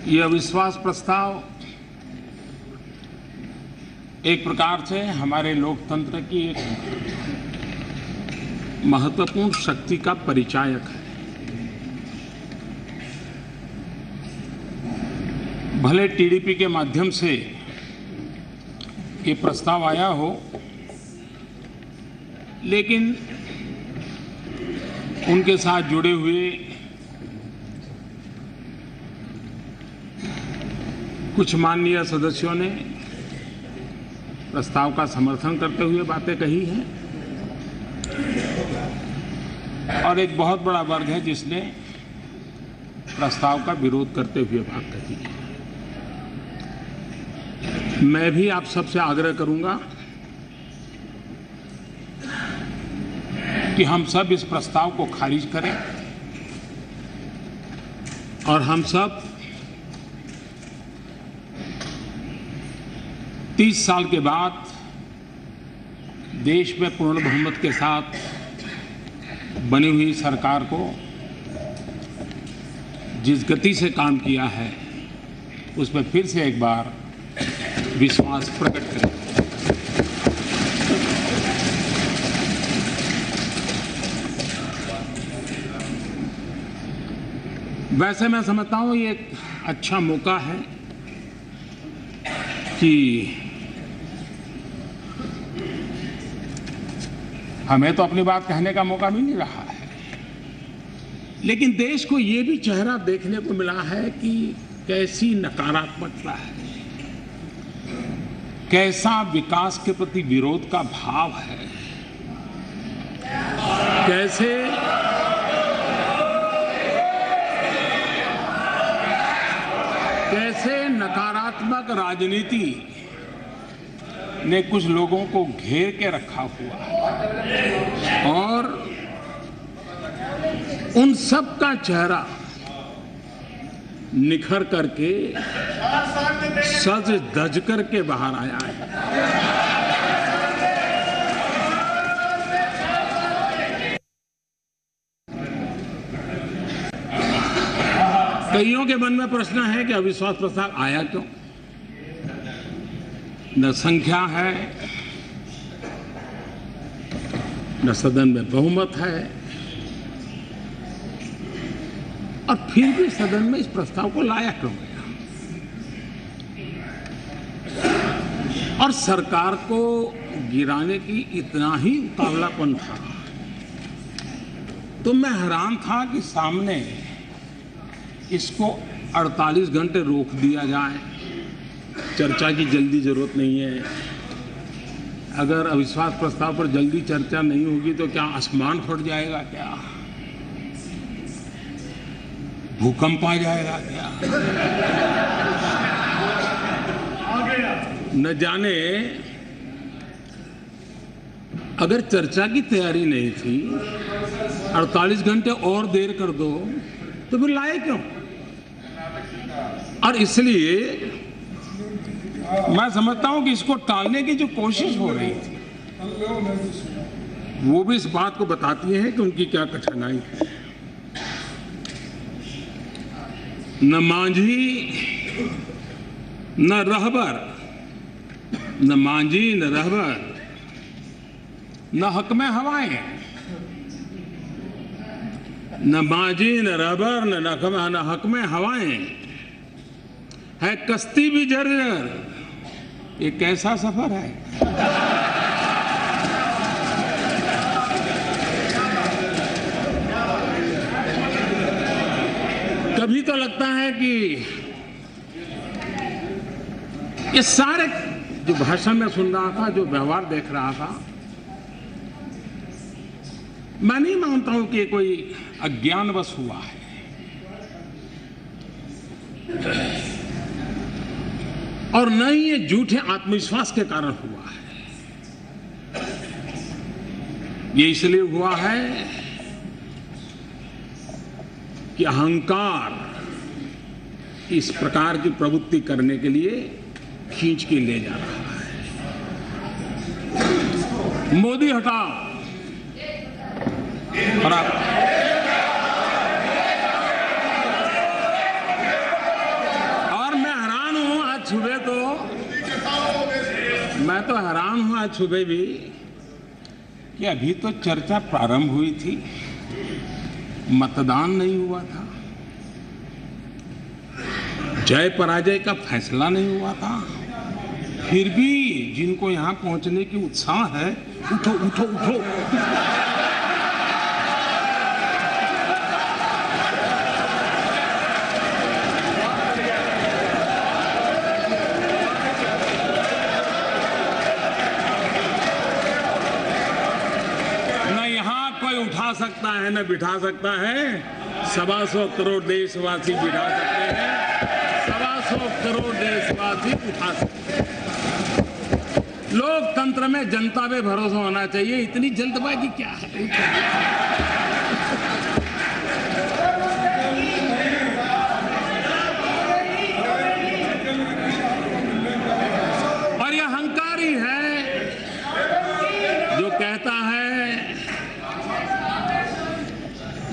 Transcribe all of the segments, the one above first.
ये अविश्वास प्रस्ताव एक प्रकार से हमारे लोकतंत्र की एक महत्वपूर्ण शक्ति का परिचायक है। भले टीडीपी के माध्यम से ये प्रस्ताव आया हो, लेकिन उनके साथ जुड़े हुए कुछ माननीय सदस्यों ने प्रस्ताव का समर्थन करते हुए बातें कही हैं और एक बहुत बड़ा वर्ग है जिसने प्रस्ताव का विरोध करते हुए बात कही है। मैं भी आप सबसे आग्रह करूंगा कि हम सब इस प्रस्ताव को खारिज करें और हम सब 30 साल के बाद देश में पूर्ण बहुमत के साथ बनी हुई सरकार को जिस गति से काम किया है उसमें फिर से एक बार विश्वास प्रकट करें। वैसे मैं समझता हूं ये एक अच्छा मौका है कि हमें तो अपनी बात कहने का मौका मिल नहीं रहा है, लेकिन देश को ये भी चेहरा देखने को मिला है कि कैसी नकारात्मकता है, कैसा विकास के प्रति विरोध का भाव है, कैसे नकारात्मक राजनीति ने कुछ लोगों को घेर के रखा हुआ है और उन सब का चेहरा निखर करके सज धज करके बाहर आया है। कईयों के मन में प्रश्न है कि अविश्वास प्रस्ताव आया क्यों? न संख्या है, न सदन में बहुमत है, और फिर भी सदन में इस प्रस्ताव को लाया क्यों गया? और सरकार को गिराने की इतना ही उतावलापन था, तो मैं हैरान था कि सामने इसको 48 घंटे रोक दिया जाए। चर्चा की जल्दी जरूरत नहीं है। अगर अविश्वास प्रस्ताव पर जल्दी चर्चा नहीं होगी तो क्या आसमान फट जाएगा? क्या भूकंप आ जाएगा? क्या न जाने। अगर चर्चा की तैयारी नहीं थी, 48 घंटे और देर कर दो तो फिर लाए क्यों? और इसलिए मैं समझता हूं कि इसको टालने की जो कोशिश हो रही थी वो भी इस बात को बताती है कि उनकी क्या कठिनाई है। न मांझी न रहबर, न मांझी न रहबर, न हक में हवाएं, न मांझी न रहबर न हक में हवाएं, है कश्ती भी जर्जर। ये कैसा सफर है? कभी तो लगता है कि ये सारे जो भाषण में सुन रहा था, जो व्यवहार देख रहा था, मैं नहीं मानता हूं कि ये कोई अज्ञानवश हुआ है। और न ही ये झूठे आत्मविश्वास के कारण हुआ है। ये इसलिए हुआ है कि अहंकार इस प्रकार की प्रवृत्ति करने के लिए खींच के ले जा रहा है। मोदी हटाओ और आप मैं तो हैरान हुआ सुबह भी कि अभी तो चर्चा प्रारंभ हुई थी, मतदान नहीं हुआ था, जय पराजय का फैसला नहीं हुआ था, फिर भी जिनको यहां पहुंचने की उत्साह है, उठो उठो उठो। न यहां कोई उठा सकता है न बिठा सकता है, 125 करोड़ देशवासी बिठा सकते हैं, 125 करोड़ देशवासी उठा सकते हैं। लोकतंत्र में जनता पे भरोसा होना चाहिए, इतनी जल्दबाजी क्या है? और यह अहंकारी है जो कहता है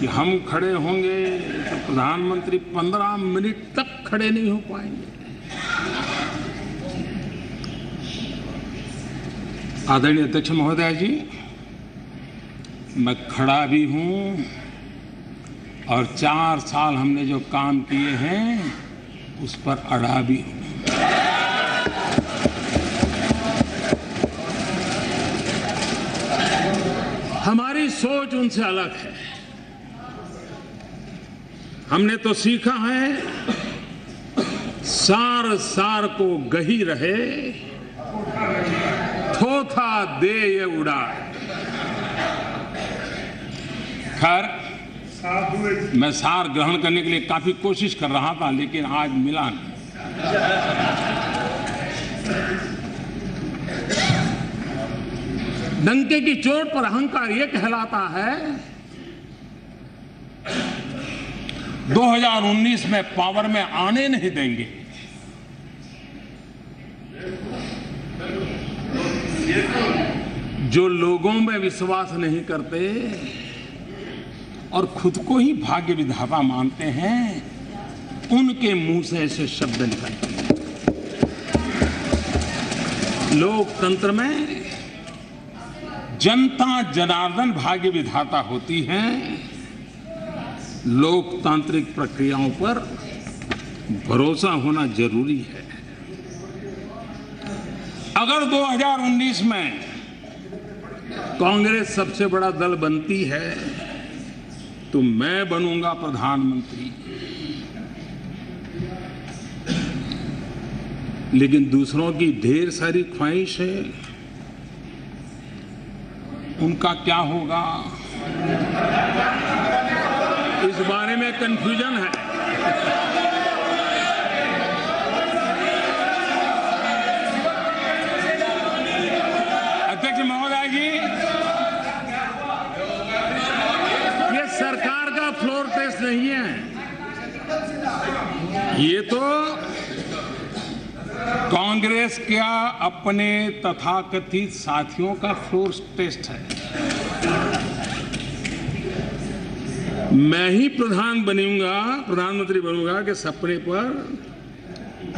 कि हम खड़े होंगे तो प्रधानमंत्री 15 मिनट तक खड़े नहीं हो पाएंगे। आदरणीय अध्यक्ष महोदय जी, मैं खड़ा भी हूं और 4 साल हमने जो काम किए हैं उस पर अड़ा भी हूं। हमारी सोच उनसे अलग है। हमने तो सीखा है सार सार को गही रहे, थोथा दे ये उड़ा। खैर, मैं सार ग्रहण करने के लिए काफी कोशिश कर रहा था, लेकिन आज मिला नहीं। डंके की चोट पर अहंकार ये कहलाता है 2019 में पावर में आने नहीं देंगे। जो लोगों में विश्वास नहीं करते और खुद को ही भाग्य विधाता मानते हैं, उनके मुंह से ऐसे शब्द निकलते हैं। लोकतंत्र में जनता जनार्दन भाग्य विधाता होती है। लोकतांत्रिक प्रक्रियाओं पर भरोसा होना जरूरी है। अगर 2019 में कांग्रेस सबसे बड़ा दल बनती है तो मैं बनूंगा प्रधानमंत्री, लेकिन दूसरों की ढेर सारी ख्वाहिश है, उनका क्या होगा, इस बारे में कंफ्यूजन है। अध्यक्ष महोदय जी, ये सरकार का फ्लोर टेस्ट नहीं है, ये तो कांग्रेस का अपने तथाकथित साथियों का फ्लोर टेस्ट है। मैं ही प्रधानमंत्री बनूंगा कि सपने पर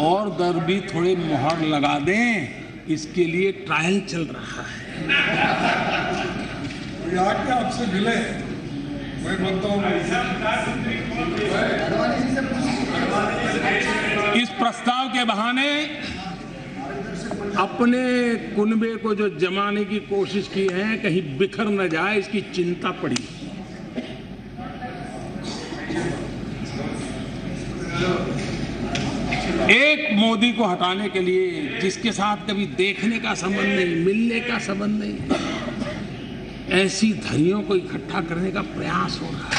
और दर भी थोड़े मोहर लगा दें, इसके लिए ट्रायल चल रहा है। आके आपसे मिले, मैं बोलता हूँ इस प्रस्ताव के बहाने अपने कुनबे को जो जमाने की कोशिश की है, कहीं बिखर न जाए, इसकी चिंता पड़ी। एक मोदी को हटाने के लिए, जिसके साथ कभी देखने का संबंध नहीं, मिलने का संबंध नहीं, ऐसी धरियों को इकट्ठा करने का प्रयास हो रहा है।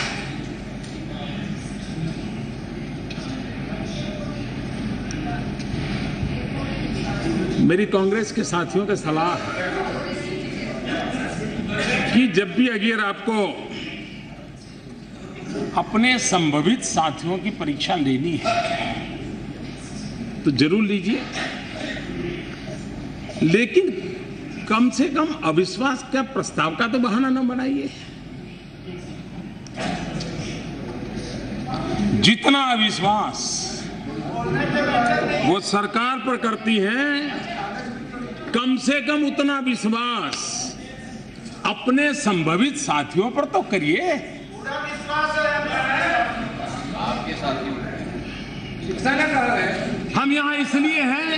मेरी कांग्रेस के साथियों की सलाह है कि जब भी अगर आपको अपने संभावित साथियों की परीक्षा लेनी है तो जरूर लीजिए, लेकिन कम से कम अविश्वास का प्रस्ताव का तो बहाना न बनाइए। जितना अविश्वास वो सरकार पर करती हैं, कम से कम उतना विश्वास अपने संभावित साथियों पर तो करिए। पूरा विश्वास है आपके साथियों पर। ऐसा क्या कह रहे हैं? हम यहाँ इसलिए हैं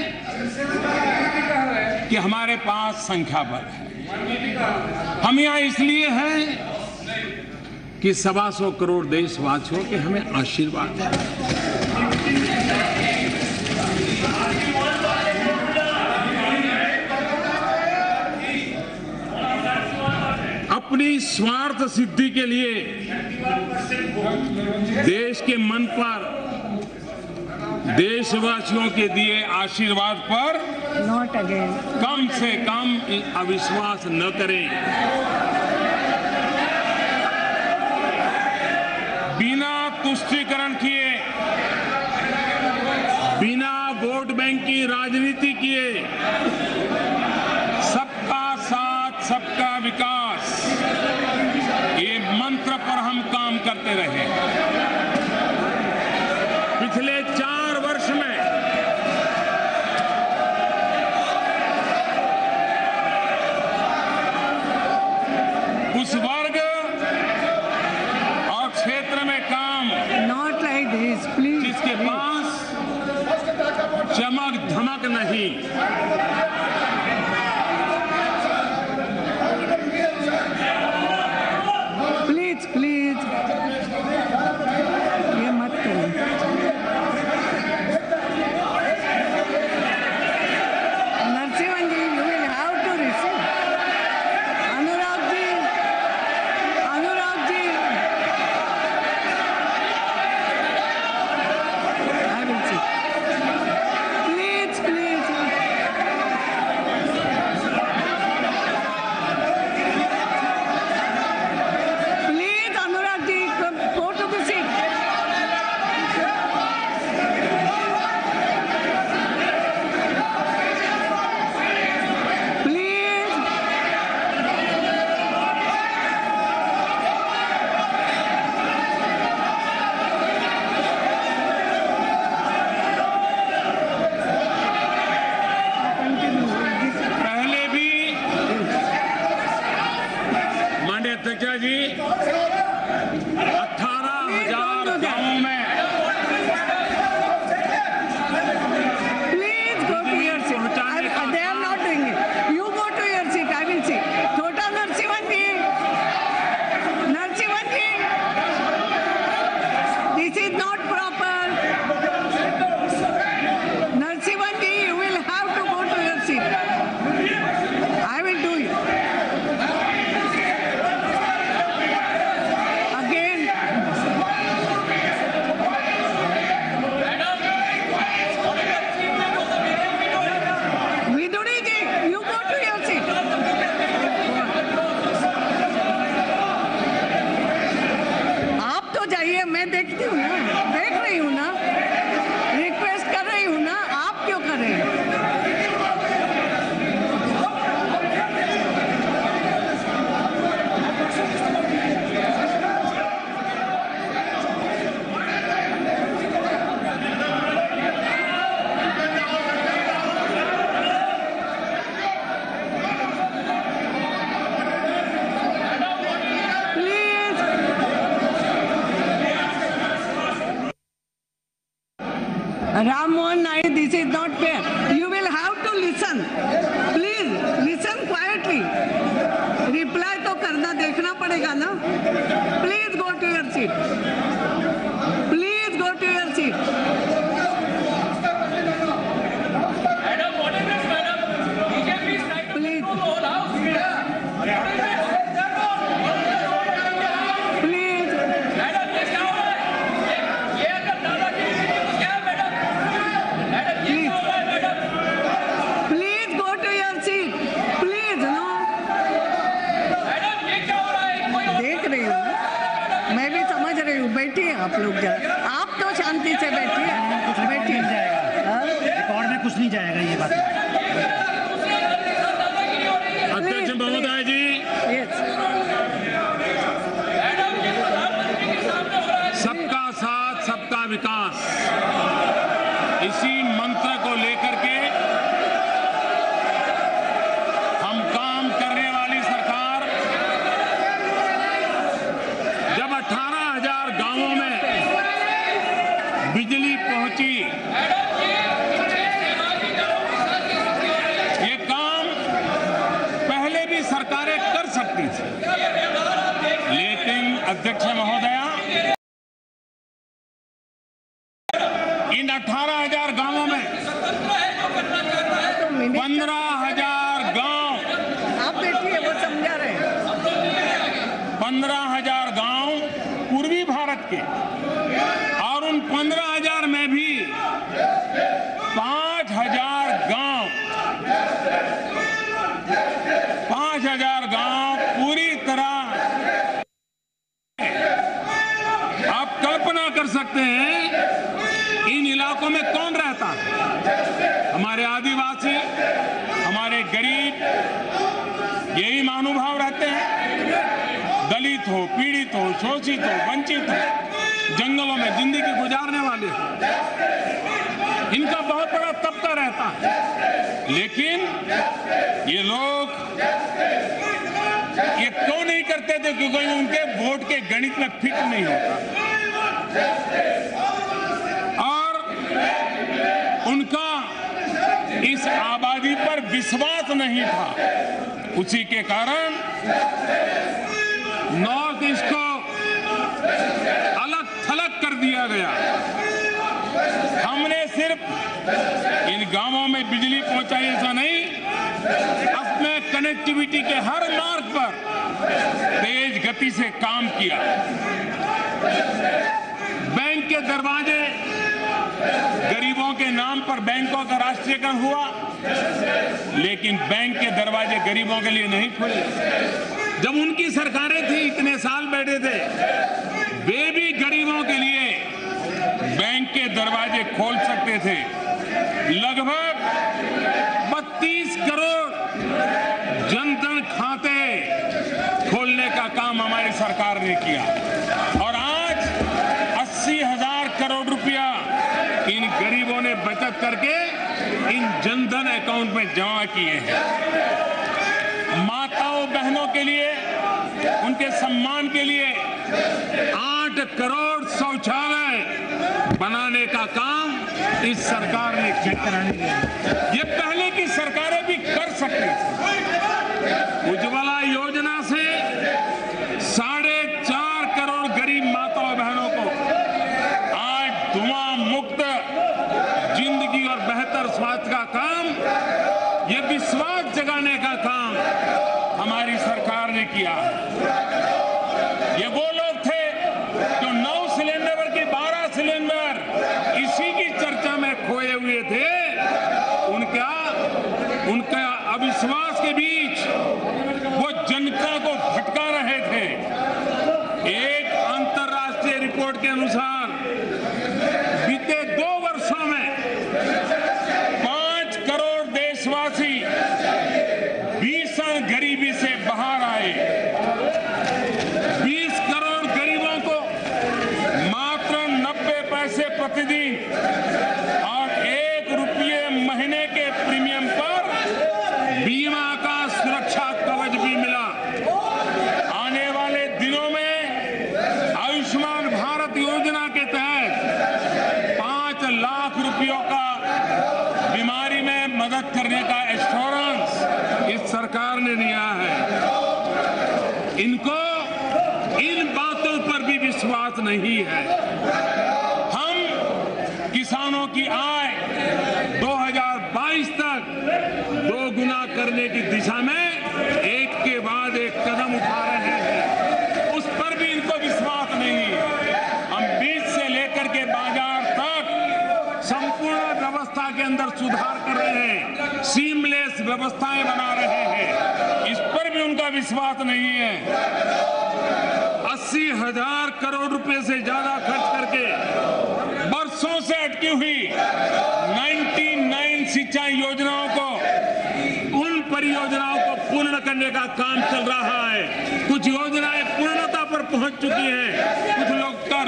कि हमारे पास संख्या बल है। हम यहाँ इसलिए हैं कि 125 करोड़ देशवासियों के हमें आशीर्वाद है। अपनी स्वार्थ सिद्धि के लिए देश के मन पर, देशवासियों के दिए आशीर्वाद पर नॉट अगेन कम से कम अविश्वास न करें। बिना तुष्टीकरण किए, बिना वोट बैंक की राजनीति किए, सबका साथ सबका विकास, ये मंत्र पर हम काम करते रहे। पिछले 4 वर्ष में उस वर्ग और क्षेत्र में काम नॉट लाइक दिस प्लीज, जिसके पास चमक धमक नहीं, प्लीज प्लीज ये मत करो। Narasimhan ji, you will have to receive. Anurag ji, Anurag ji, I will see. Please please please Anurag ji, go to the seat. Please. पहले भी माननीय अध्यक्ष जी 18,000 गांवों में Please go to your seat. They are not doing it. You go to your seat. I will see. Chota Narasimhan ji. Narasimhan ji. This is not proper. Narasimhan ji, you will have to go to your seat. I will do it. Again. Viduri ji, you go to your seat. आप तो जाइए, मैं देखती हूँ ना, देख रही हूँ ना, रिक्वेस्ट कर रही हूँ ना, आप क्यों कर रहे हैं? Please. Ram Mohan Nair, this is not fair. You will have to listen. Please listen quietly. Reply तो करना देखना पड़ेगा ना. Please go to your seat. Please go to your seat. Madam, what is this, madam? BJP is trying to Please. control the whole house. Please. Madam ये क्या हो रहा है? ये अगर दादागिरी की तो क्या है मैडम? मैडम ये क्या हो रहा है madam? Please go to your seat. Please, no. Madam ये क्या हो रहा है? कोई और देख रही हूँ, मैं भी समझ रही हूँ। बैठिए आप लोग जरा, आप तो शांति से बैठिए, बैठिए। हाँ? रिकॉर्ड में कुछ नहीं जाएगा ये बात। अध्यक्ष महोदय जी, Yes. सबका साथ सबका विकास, इसी मंत्र को लेकर के बिजली पहुंची। ये काम पहले भी सरकारें कर सकती थी, लेकिन अध्यक्ष महोदया, इन 18,000 गांवों में 15,000 गांव, आप देखिए वो समझा रहे हैं। 15,000 गांव पूर्वी भारत के, और उन 15,000 में भी 5,000 गांव पूरी तरह। आप कल्पना कर सकते हैं इन इलाकों में कौन रहता है? हमारे आदिवासी, हमारे गरीब, यही महानुभाव रहते हैं। दलित हो, पीड़ित हो, शोषित हो, वंचित हो, जंगलों में जिंदगी गुजारने वाले हो, इनका बहुत बड़ा तबका रहता है। लेकिन ये लोग ये क्यों नहीं करते थे? क्योंकि उनके वोट के गणित में फिट नहीं होता, और उनका इस आबादी पर विश्वास नहीं था। उसी के कारण नॉर्थ ईस्ट को अलग थलग कर दिया गया। हमने सिर्फ इन गांवों में बिजली पहुंचाई ऐसा नहीं, अपने कनेक्टिविटी के हर मार्ग पर तेज गति से काम किया। बैंक के दरवाजे, गरीबों के नाम पर बैंकों का राष्ट्रीयकरण हुआ, लेकिन बैंक के दरवाजे गरीबों के लिए नहीं खुले। जब उनकी सरकारें थी, इतने साल बैठे थे, वे भी गरीबों के लिए बैंक के दरवाजे खोल सकते थे। लगभग 32 करोड़ जनधन खाते खोलने का काम हमारी सरकार ने किया, और आज 80,000 करोड़ रुपया इन गरीबों ने बचत करके इन जनधन अकाउंट में जमा किए हैं। माताओं बहनों के लिए, उनके सम्मान के लिए 8 करोड़ शौचालय बनाने का काम इस सरकार ने किया। ये पहले की सरकारें भी कर सकती थी। उज्ज्वला योजना से 4.5 करोड़ गरीब माताओं बहनों को आज धुआं मुक्त जिंदगी और बेहतर स्वास्थ्य का काम, ये विश्वास जगाने का काम हमारी सरकार ने किया। ये वो लोग थे जो 9 सिलेंडर की 12 सिलेंडर इसी की चर्चा में खोए हुए थे। उनका अविश्वास के बीच वो जनता को भटका रहे थे। एक अंतर्राष्ट्रीय रिपोर्ट के अनुसार बीते 2 वर्षों में 5 करोड़ देशवासी भीषण गरीबी से बाहर आए। 20 करोड़ गरीबों को मात्र 90 पैसे प्रतिदिन और 1 रुपये महीने के प्रीमियम पर बीमा का सुरक्षा कवच भी मिला। आने वाले दिनों में आयुष्मान भारत योजना के तहत 5 लाख रुपयों का बीमारी में मदद करने का एश्योरेंस इस सरकार ने दिया है। इनको इन बातों पर भी विश्वास नहीं है। हम किसानों की आय 2022 तक 2 गुना करने की दिशा में एक के बाद एक कदम उठा रहे हैं। उस पर भी इनको विश्वास नहीं है। हम बीज से लेकर के बाजार तक संपूर्ण व्यवस्था के अंदर सुधार कर रहे हैं, सीमलेस व्यवस्थाएं बना रहे हैं। इस पर भी उनका विश्वास नहीं है। 80,000 करोड़ रुपए से ज्यादा खर्च करके बरसों से अटकी हुई 99 सिंचाई योजनाओं को, उन परियोजनाओं को पूर्ण करने का काम चल रहा है। कुछ योजनाएं पूर्णता पर पहुंच चुकी हैं, कुछ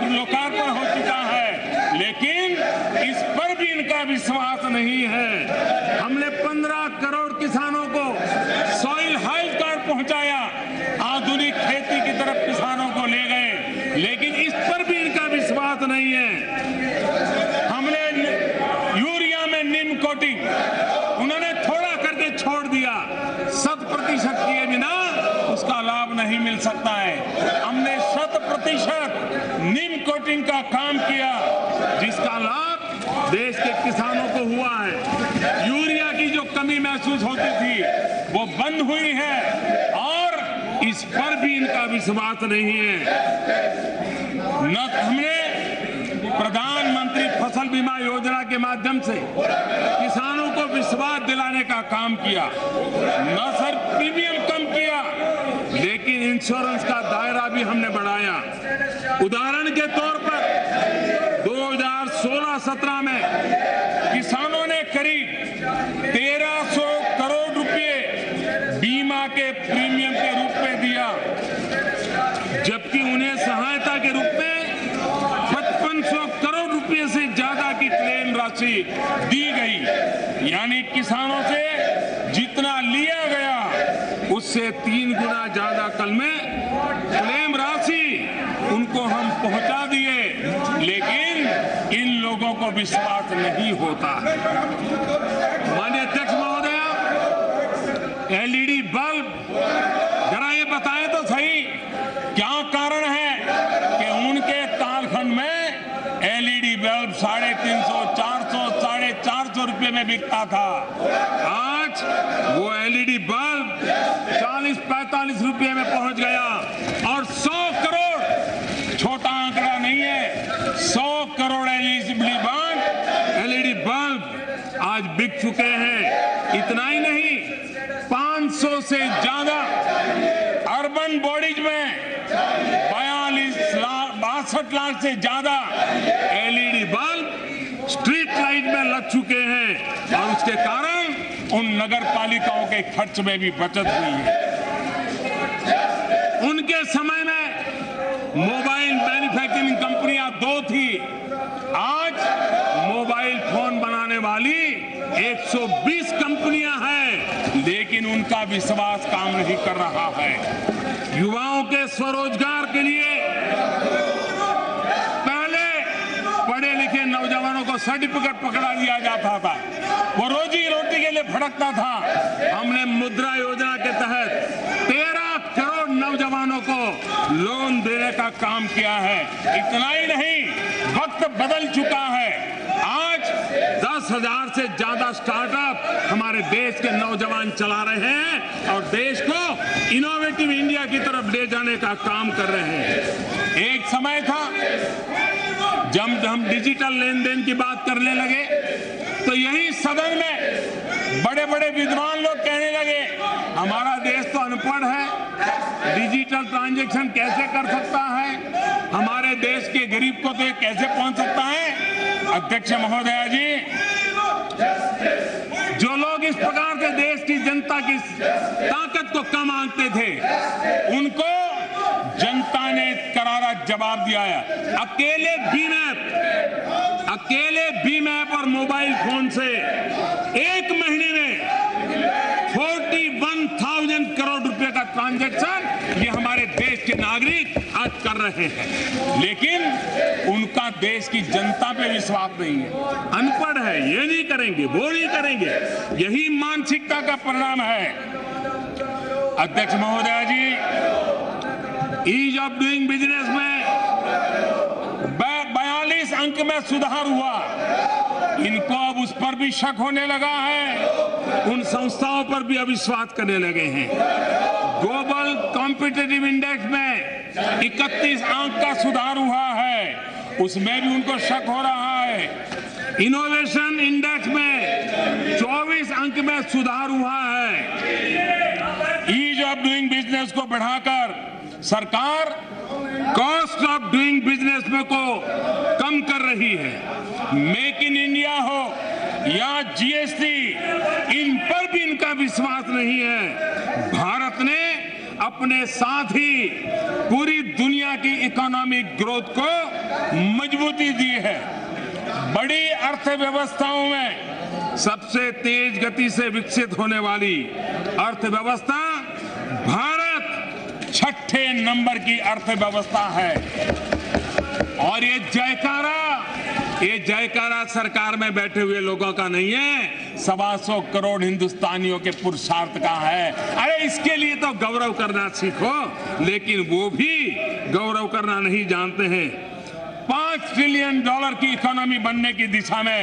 लोकार्पण हो चुका है, लेकिन इस पर भी इनका विश्वास नहीं है। हमने 15 करोड़ किसानों को सॉइल हेल्थ कार्ड पहुंचाया, आधुनिक खेती की तरफ किसानों को ले गए, लेकिन इस पर भी इनका विश्वास नहीं है। मिल सकता है। हमने 100% नीम कोटिंग का काम किया, जिसका लाभ देश के किसानों को हुआ है। यूरिया की जो कमी महसूस होती थी वो बंद हुई है और इस पर भी इनका विश्वास नहीं है। न हमने प्रधानमंत्री फसल बीमा योजना के माध्यम से किसानों को विश्वास दिलाने का काम किया। न सिर्फ प्रीमियम कम किया, लेकिन इंश्योरेंस का दायरा भी हमने बढ़ाया। उदाहरण के तौर पर 2016-17 में किसानों ने करीब 1300 करोड़ रुपए बीमा के प्रीमियम के रूप में दिया, जबकि उन्हें सहायता के रूप में 5500 करोड़ रुपए से ज्यादा की क्लेम राशि दी गई। यानी किसानों से जितना लिया गया उससे 3 गुना ज्यादा कल में क्लेम राशि उनको हम पहुंचा दिए, लेकिन इन लोगों को विश्वास नहीं होता। माननीय अध्यक्ष महोदय, एलईडी बल्ब जरा ये बताएं तो सही, क्या कारण है कि उनके कालखंड में एलईडी बल्ब 350, 400, 450 रुपए में बिकता था। आज वो एलईडी बल्ब 40-45 रुपए में पहुंच गया और 100 करोड़, छोटा आंकड़ा नहीं है, 100 करोड़ एलईडी बल्ब आज बिक चुके हैं। इतना ही नहीं, 500 से ज्यादा अर्बन बॉडीज में 62 लाख से ज्यादा एलईडी बल्ब स्ट्रीट लाइट में लग चुके हैं और उसके कारण उन नगर पालिकाओं के खर्च में भी बचत हुई है। उनके समय में मोबाइल मैन्युफैक्चरिंग कंपनियां 2 थी, आज मोबाइल फोन बनाने वाली 120 कंपनियां हैं, लेकिन उनका विश्वास काम नहीं कर रहा है। युवाओं के स्वरोजगार के लिए पहले पढ़े लिखे नौजवानों को सर्टिफिकेट पकड़ा दिया जाता था, वो रोजी रोटी के लिए भटकता था। हमने मुद्रा योजना के तहत 13 करोड़ नौजवानों को लोन देने का काम किया है। इतना ही नहीं, वक्त बदल चुका है। आज 10,000 से ज्यादा स्टार्टअप हमारे देश के नौजवान चला रहे हैं और देश को इनोवेटिव इंडिया की तरफ ले जाने का काम कर रहे हैं। एक समय था जब हम डिजिटल लेन देन की बात करने लगे तो यही सदन में बड़े बड़े विद्वान लोग कहने लगे, हमारा देश तो अनपढ़ है, डिजिटल ट्रांजैक्शन कैसे कर सकता है, हमारे देश के गरीब को तो ये कैसे पहुंच सकता है। अध्यक्ष महोदया जी, जो लोग इस प्रकार से देश की जनता की ताकत को कम आंकते थे, उनको जनता ने करारा जवाब दिया है। अकेले भीम ऐप और मोबाइल फोन से एक महीने में 41,000 करोड़ रुपए का ट्रांजैक्शन ये हमारे देश के नागरिक आज कर रहे हैं, लेकिन उनका देश की जनता पे विश्वास नहीं है। अनपढ़ है, ये नहीं करेंगे, वो नहीं करेंगे, यही मानसिकता का परिणाम है। अध्यक्ष महोदया जी, ईज ऑफ डूइंग बिजनेस में 42 अंक में सुधार हुआ। इनको अब उस पर भी शक होने लगा है, उन संस्थाओं पर भी अविश्वास करने लगे हैं। ग्लोबल कॉम्पिटिटिव इंडेक्स में 31 अंक का सुधार हुआ है, उसमें भी उनको शक हो रहा है। इनोवेशन इंडेक्स में 24 अंक में सुधार हुआ है। ईज ऑफ डूइंग बिजनेस को बढ़ाकर सरकार कॉस्ट ऑफ डूइंग बिजनेस में को कम कर रही है। मेक इन इंडिया हो या जीएसटी, इन पर भी इनका विश्वास नहीं है। भारत ने अपने साथ ही पूरी दुनिया की इकोनॉमिक ग्रोथ को मजबूती दी है। बड़ी अर्थव्यवस्थाओं में सबसे तेज गति से विकसित होने वाली अर्थव्यवस्था भारत 6ठे नंबर की अर्थव्यवस्था है। और ये जयकारा ये जयकारा सरकार में बैठे हुए लोगों का नहीं है, 125 करोड़ हिंदुस्तानियों के पुरुषार्थ का है। अरे इसके लिए तो गौरव करना सीखो, लेकिन वो भी गौरव करना नहीं जानते हैं। $5 ट्रिलियन की इकोनॉमी बनने की दिशा में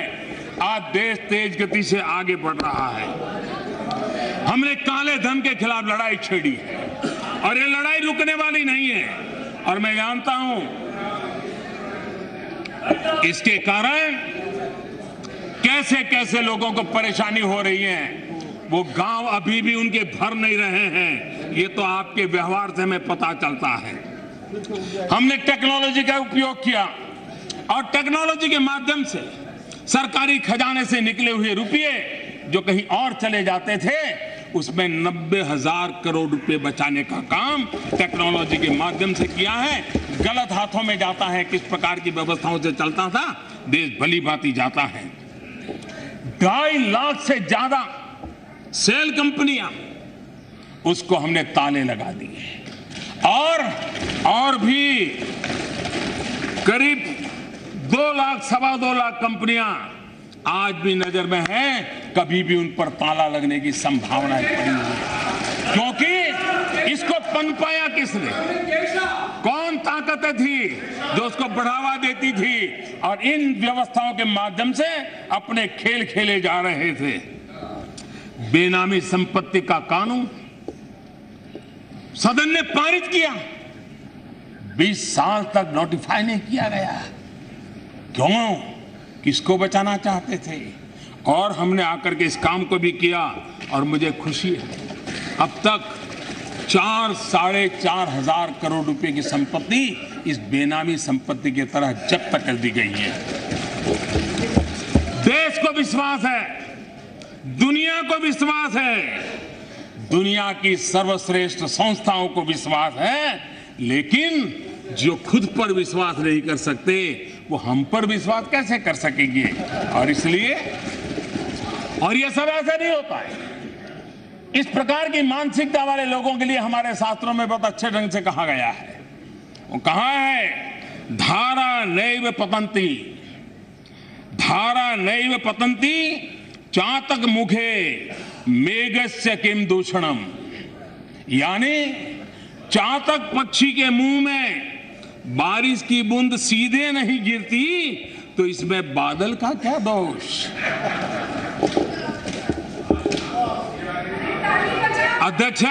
आज देश तेज गति से आगे बढ़ रहा है। हमने काले धन के खिलाफ लड़ाई छेड़ी है और ये लड़ाई रुकने वाली नहीं है। और मैं जानता हूं इसके कारण कैसे कैसे लोगों को परेशानी हो रही है। वो गांव अभी भी उनके भर नहीं रहे हैं, ये तो आपके व्यवहार से हमें पता चलता है। हमने टेक्नोलॉजी का उपयोग किया और टेक्नोलॉजी के माध्यम से सरकारी खजाने से निकले हुए रुपये जो कहीं और चले जाते थे, उसमें 90,000 करोड़ रुपए बचाने का काम टेक्नोलॉजी के माध्यम से किया है। गलत हाथों में जाता है, किस प्रकार की व्यवस्थाओं से चलता था, देश भली भांति जाता है। 2.5 लाख से ज्यादा सेल कंपनियां, उसको हमने ताले लगा दिए और भी करीब 2 लाख, 2.25 लाख कंपनियां आज भी नजर में हैं। कभी भी उन पर ताला लगने की संभावना पड़ी हुई है, क्योंकि इसको पनपाया किसने? कौन ताकतें थी जो उसको बढ़ावा देती थी और इन व्यवस्थाओं के माध्यम से अपने खेल खेले जा रहे थे। बेनामी संपत्ति का कानून सदन ने पारित किया, 20 साल तक नोटिफाई नहीं किया गया। क्यों? किसको बचाना चाहते थे? और हमने आकर के इस काम को भी किया और मुझे खुशी है, अब तक 4-4.5 हजार करोड़ रुपए की संपत्ति इस बेनामी संपत्ति की तरह जब्त कर दी गई है। देश को विश्वास है, दुनिया को विश्वास है, दुनिया की सर्वश्रेष्ठ संस्थाओं को विश्वास है, लेकिन जो खुद पर विश्वास नहीं कर सकते वो हम पर विश्वास कैसे कर सकेंगे? और इसलिए, और ये सब ऐसा नहीं होता है। इस प्रकार की मानसिकता वाले लोगों के लिए हमारे शास्त्रों में बहुत अच्छे ढंग से कहा गया है। वो कहा है, धारा नैव पतंती, धारा नैव पतंती चातक मुखे मेघस्य किम दूषणम। यानी चातक पक्षी के मुंह में बारिश की बूंद सीधे नहीं गिरती तो इसमें बादल का क्या दोष? अध्यक्ष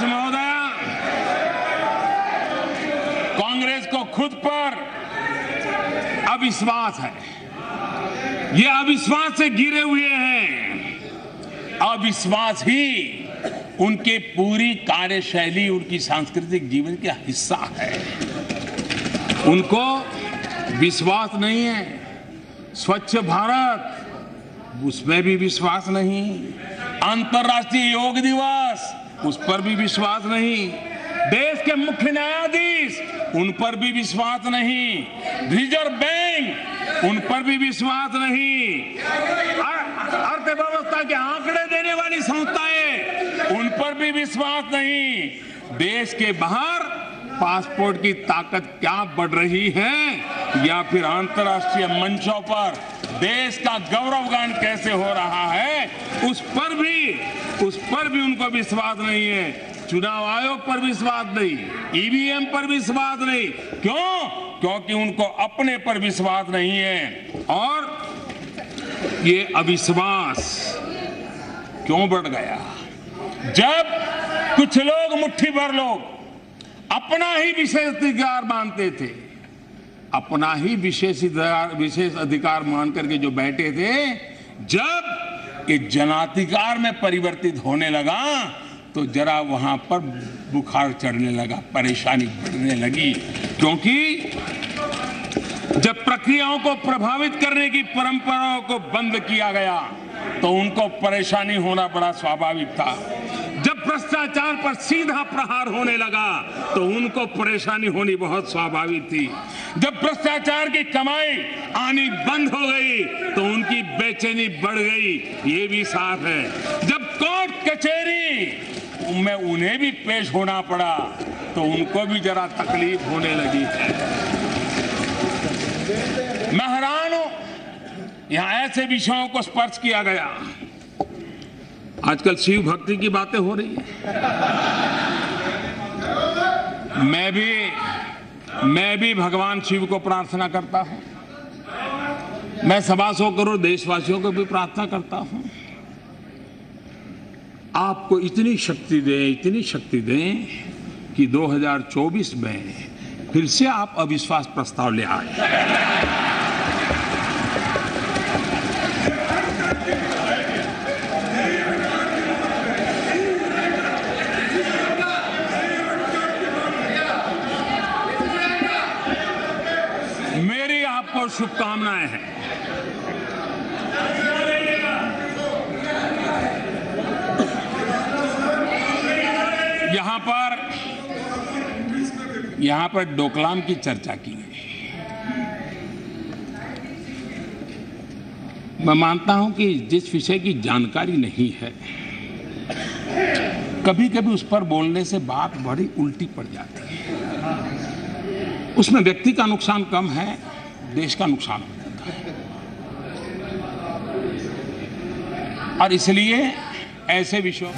महोदय, कांग्रेस को खुद पर अविश्वास है। ये अविश्वास से घिरे हुए हैं। अविश्वास ही उनके पूरी कार्यशैली, उनकी सांस्कृतिक जीवन का हिस्सा है। उनको विश्वास नहीं है। स्वच्छ भारत, उसमें भी विश्वास नहीं। अंतर्राष्ट्रीय योग दिवस, उस पर भी विश्वास नहीं। देश के मुख्य न्यायाधीश, उन पर भी विश्वास नहीं। रिजर्व बैंक, उन पर भी विश्वास नहीं। अर्थव्यवस्था के आंकड़े देने वाली संस्थाएं, उन पर भी विश्वास नहीं। देश के बाहर पासपोर्ट की ताकत क्या बढ़ रही है, या फिर अंतर्राष्ट्रीय मंचों पर देश का गौरवगान कैसे हो रहा है, उस पर भी उनको विश्वास नहीं है। चुनाव आयोग पर विश्वास नहीं, ईवीएम पर विश्वास नहीं। क्यों? क्योंकि उनको अपने पर विश्वास नहीं है। और ये अविश्वास क्यों बढ़ गया? जब कुछ लोग, मुट्ठी भर लोग अपना ही विशेष अधिकार मानते थे, अपना ही विशेष अधिकार मान करके जो बैठे थे, जब ये जनाधिकार में परिवर्तित होने लगा तो जरा वहां पर बुखार चढ़ने लगा, परेशानी बढ़ने लगी। क्योंकि जब प्रक्रियाओं को प्रभावित करने की परंपराओं को बंद किया गया तो उनको परेशानी होना बड़ा स्वाभाविक था। जब भ्रष्टाचार पर सीधा प्रहार होने लगा तो उनको परेशानी होनी बहुत स्वाभाविक थी। जब भ्रष्टाचार की कमाई आनी बंद हो गई तो उनकी बेचैनी बढ़ गई, ये भी साफ है। जब कोर्ट कचहरी में उन्हें भी पेश होना पड़ा तो उनको भी जरा तकलीफ होने लगी है। मैं हैरान हूं, यहां ऐसे विषयों को स्पर्श किया गया। आजकल शिव भक्ति की बातें हो रही है। मैं भी भगवान शिव को प्रार्थना करता हूं। मैं 125 करोड़ देशवासियों को भी प्रार्थना करता हूं, आपको इतनी शक्ति दें कि 2024 में फिर से आप अविश्वास प्रस्ताव ले आए। मेरी आपको शुभकामनाएं हैं। यहां पर डोकलाम की चर्चा की गई। मैं मानता हूं कि जिस विषय की जानकारी नहीं है, कभी कभी उस पर बोलने से बात बड़ी उल्टी पड़ जाती है। उसमें व्यक्ति का नुकसान कम है, देश का नुकसान हो जाता है। और इसलिए ऐसे विषयों